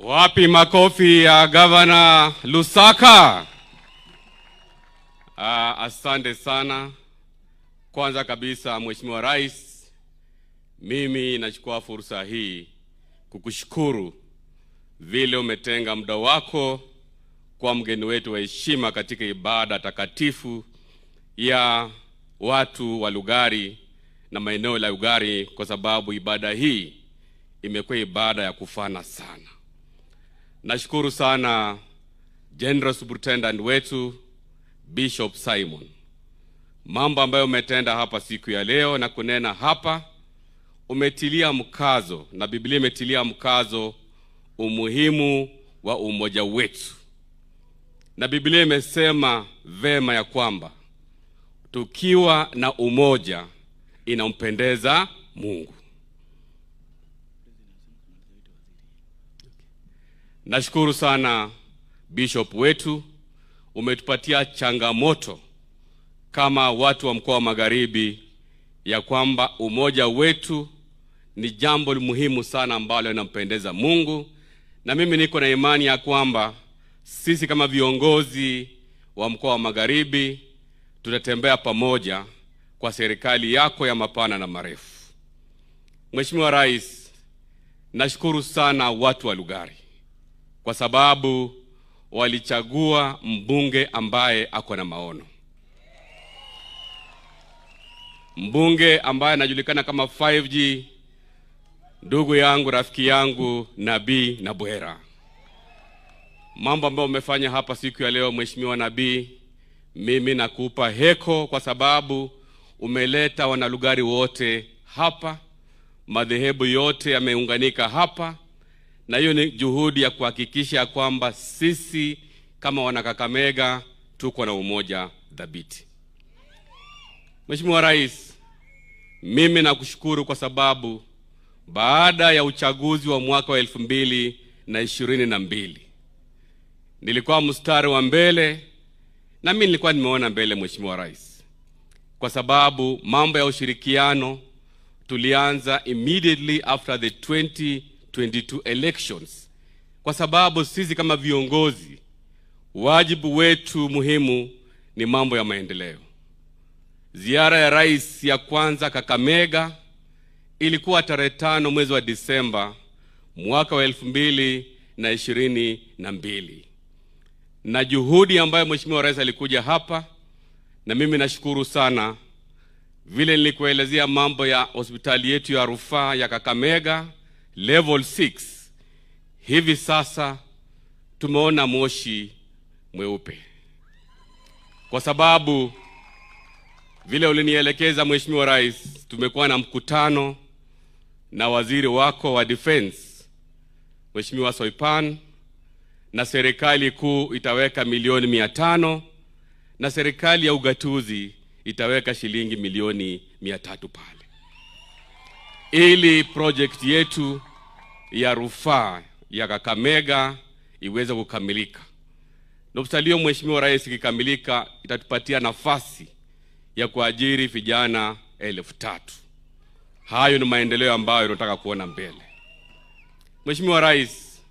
Wapi makofi ya Governor Lusaka? Asante sana. Kwanza kabisa Mheshimiwa Rais, mimi nachukua fursa hii kukushukuru vile umetenga muda wako kwa mgeni wetu wa heshima katika ibada takatifu ya watu wa Lugari na maeneo la Lugari, kwa sababu ibada hii imekuwa ibada ya kufana sana. Nashukuru sana General Superintendent wetu Bishop Simon. Mambo ambayo umetenda hapa siku ya leo na kunena hapa, umetilia mkazo na Biblia imetilia mkazo umuhimu wa umoja wetu. Na Biblia imesema vema ya kwamba tukiwa na umoja inampendeza Mungu. Nashukuru sana Bishop wetu, umetupatia changamoto kama watu wa mkoa wa Magharibi ya kwamba umoja wetu ni jambo muhimu sana ambalo linampendeza Mungu, na mimi niko na imani ya kwamba sisi kama viongozi wa mkoa wa Magharibi tutatembea pamoja kwa serikali yako ya mapana na marefu. Mheshimiwa Rais, nashukuru sana watu wa Lugari kwa sababu walichagua mbunge ambaye ako na maono. Mbunge ambaye anajulikana kama 5G, ndugu yangu, rafiki yangu Nabii Nabwera. Mambo ambayo umefanya hapa siku ya leo Mheshimiwa Nabii, mimi nakupa heko kwa sababu umeleta wanalugari wote hapa, madhehebu yote yameunganika hapa, na hiyo ni juhudi ya kuhakikisha kwamba sisi kama wanakakamega tuko na umoja dhabiti. Mheshimiwa Rais, mimi nakushukuru kwa sababu baada ya uchaguzi wa mwaka wa 2022 nilikuwa mstari wa mbele, na mimi nilikuwa nimeona mbele Mheshimiwa Rais, kwa sababu mambo ya ushirikiano tulianza immediately after the 2022 elections, kwa sababu sisi kama viongozi wajibu wetu muhimu ni mambo ya maendeleo. Ziara ya rais ya kwanza Kakamega ilikuwa tarehe 5 mwezi wa Disemba mwaka wa 2022, na juhudi ambayo Mheshimiwa Rais alikuja hapa, na mimi nashukuru sana vile nilikuelezea mambo ya hospitali yetu ya rufaa ya Kakamega level 6. Hivi sasa tumeona moshi mweupe, kwa sababu vile ulinielekeza Mheshimiwa Rais, tumekuwa na mkutano na waziri wako wa defense Mheshimiwa Soipan, na serikali kuu itaweka milioni 500 na serikali ya ugatuzi itaweka shilingi milioni 300 pale, ili project yetu ya rufaa ya Kakamega iweze kukamilika. Na usalio Mheshimiwa Rais ikikamilika, itatupatia nafasi ya kuajiri vijana 3,000. Hayo ni maendeleo ambayo tunataka kuona mbele. Mheshimiwa Rais,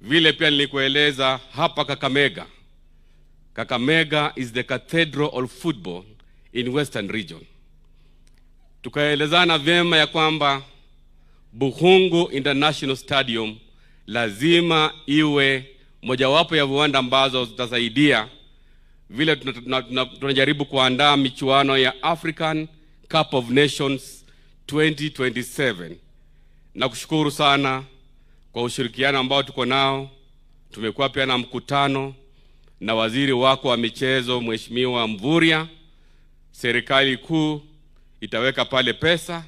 vile pia nilikueleza hapa Kakamega, Kakamega is the cathedral of football in Western region. Tukaelezana vyema ya kwamba Buhungu International Stadium lazima iwe mojawapo ya viwanda ambazo zitasaidia vile tunajaribu kuandaa michuano ya African Cup of Nations 2027. Na kushukuru sana kwa ushirikiano ambao tuko nao. Tumekuwa pia na mkutano na waziri wako wa michezo Mheshimiwa Mvurya. Serikali kuu itaweka pale pesa,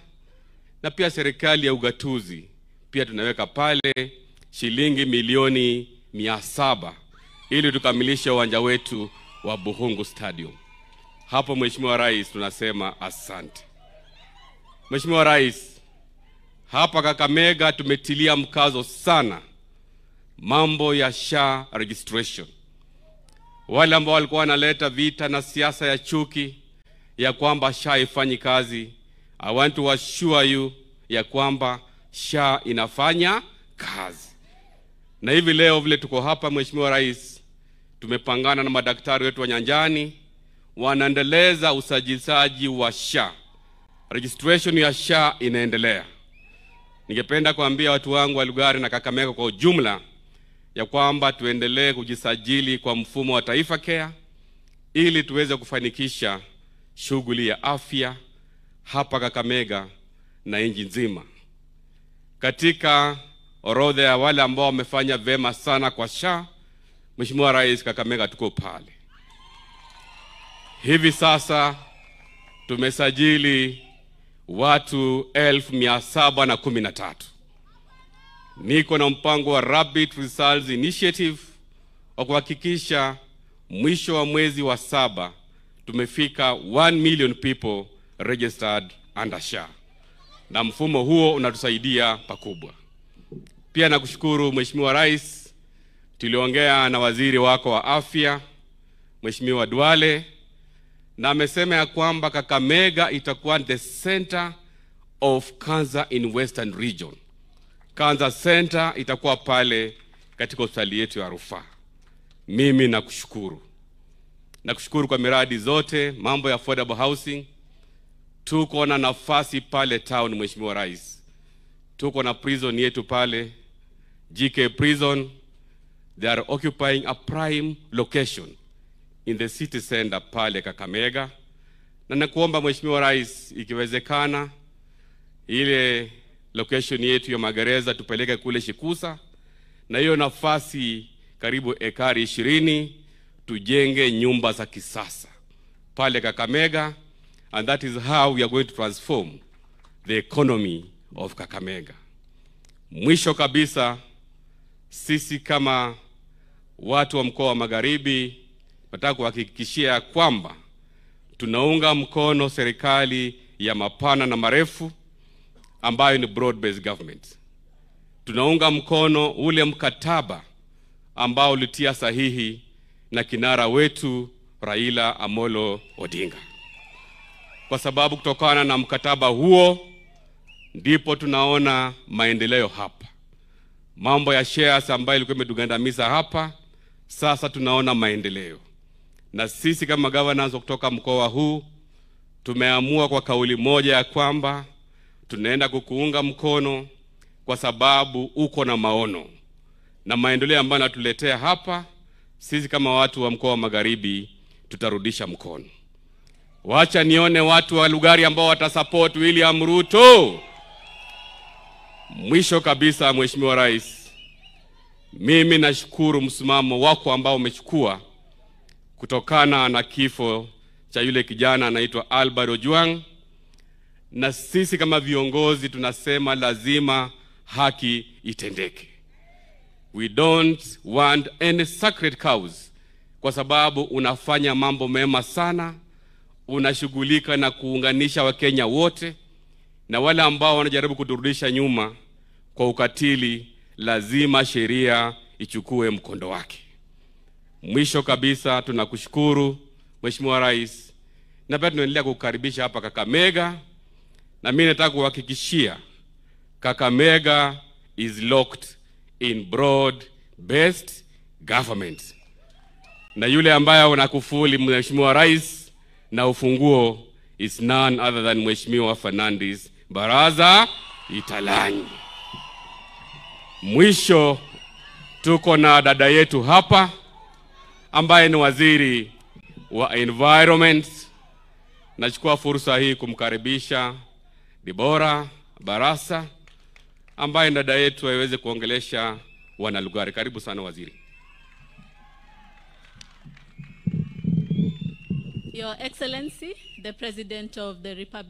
na pia serikali ya ugatuzi pia tunaweka pale shilingi milioni 700 ili tukamilishe uwanja wetu wa Buhungu Stadium. Hapo Mheshimiwa Rais tunasema asante. Mheshimiwa Rais, hapa Kakamega tumetilia mkazo sana mambo ya SHA registration. Wale ambao walikuwa wanaleta vita na siasa ya chuki ya kwamba SHA haifanyi kazi, I want to assure you ya kwamba SHA inafanya kazi. Na hivi leo vile tuko hapa, Mheshimiwa Rais, tumepangana na madaktari wetu wa nyanjani, wanaendeleza usajilishaji wa SHA. Registration ya SHA inaendelea. Ningependa kuambia watu wangu wa Lugari na Kakamega kwa ujumla ya kwamba tuendelee kujisajili kwa mfumo wa Taifa Care ili tuweze kufanikisha shughuli ya afya hapa Kakamega na nchi nzima. Katika orodha ya wale ambao wamefanya vema sana kwa SHA, Mheshimiwa Rais, Kakamega tuko pale. Hivi sasa tumesajili watu 1713. Niko na mpango wa Rapid Results Initiative wa kuhakikisha mwisho wa mwezi wa 7 tumefika 1 million people registered under SHA. Na mfumo huo unatusaidia pakubwa. Pia nakushukuru Mheshimiwa Rais, tuliongea na waziri wako wa afya, Mheshimiwa Duale, na amesema ya kwamba Kakamega itakuwa the center of cancer in Western Region. Cancer Center itakuwa pale katika hospitali yetu ya rufaa. Mimi nakushukuru. Nakushukuru kwa miradi zote, mambo ya affordable housing. Tuko na nafasi pale town, Mheshimiwa Rais. Tuko na prison yetu pale, GK Prison. They are occupying a prime location in the city center pale Kakamega. Na nakuomba Mheshimiwa Rais, ikiwezekana ile location yetu ya magereza tupeleke kule Shikusa, na hiyo nafasi karibu ekari 20 tujenge nyumba za kisasa pale Kakamega, and that is how we are going to transform the economy of Kakamega. Mwisho kabisa, sisi kama watu wa mkoa wa Magharibi nataka kuhakikishia kwamba tunaunga mkono serikali ya mapana na marefu ambayo ni broad based government. Tunaunga mkono ule mkataba ambao ulitia sahihi na kinara wetu Raila Amolo Odinga. Kwa sababu kutokana na mkataba huo ndipo tunaona maendeleo hapa. Mambo ya shares ambayo ilikuwa imetugandamiza hapa, sasa tunaona maendeleo. Na sisi kama governors kutoka mkoa huu tumeamua kwa kauli moja ya kwamba tunaenda kukuunga mkono kwa sababu uko na maono na maendeleo ambayo natuletea hapa. Sisi kama watu wa mkoa wa Magharibi tutarudisha mkono. Wacha nione watu wa Lugari ambao watasupport William Ruto. Mwisho kabisa, Mheshimiwa Rais, mimi nashukuru msimamo wako ambao umechukua kutokana na kifo cha yule kijana anaitwa Albert Ojwang, na sisi kama viongozi tunasema lazima haki itendeke. We don't want any sacred cows, kwa sababu unafanya mambo mema sana, unashughulika na kuunganisha Wakenya wote, na wale ambao wanajaribu kuturudisha nyuma kwa ukatili, lazima sheria ichukue mkondo wake. Mwisho kabisa, tunakushukuru Mheshimiwa Rais, na pia tunaendelea kukaribisha hapa Kakamega, na mimi nataka kuhakikishia Kakamega is locked in broad based government. Na yule ambaye unakufuli Mheshimiwa Rais na ufunguo is none other than Mheshimiwa Fernandes Baraza Italanyi. Mwisho, tuko na dada yetu hapa ambaye ni waziri wa environment. Nachukua fursa hii kumkaribisha Deborah Barasa ambaye dada yetu aweze kuongelesha wana Lugari. Karibu sana waziri. Your Excellency, the President of the Republic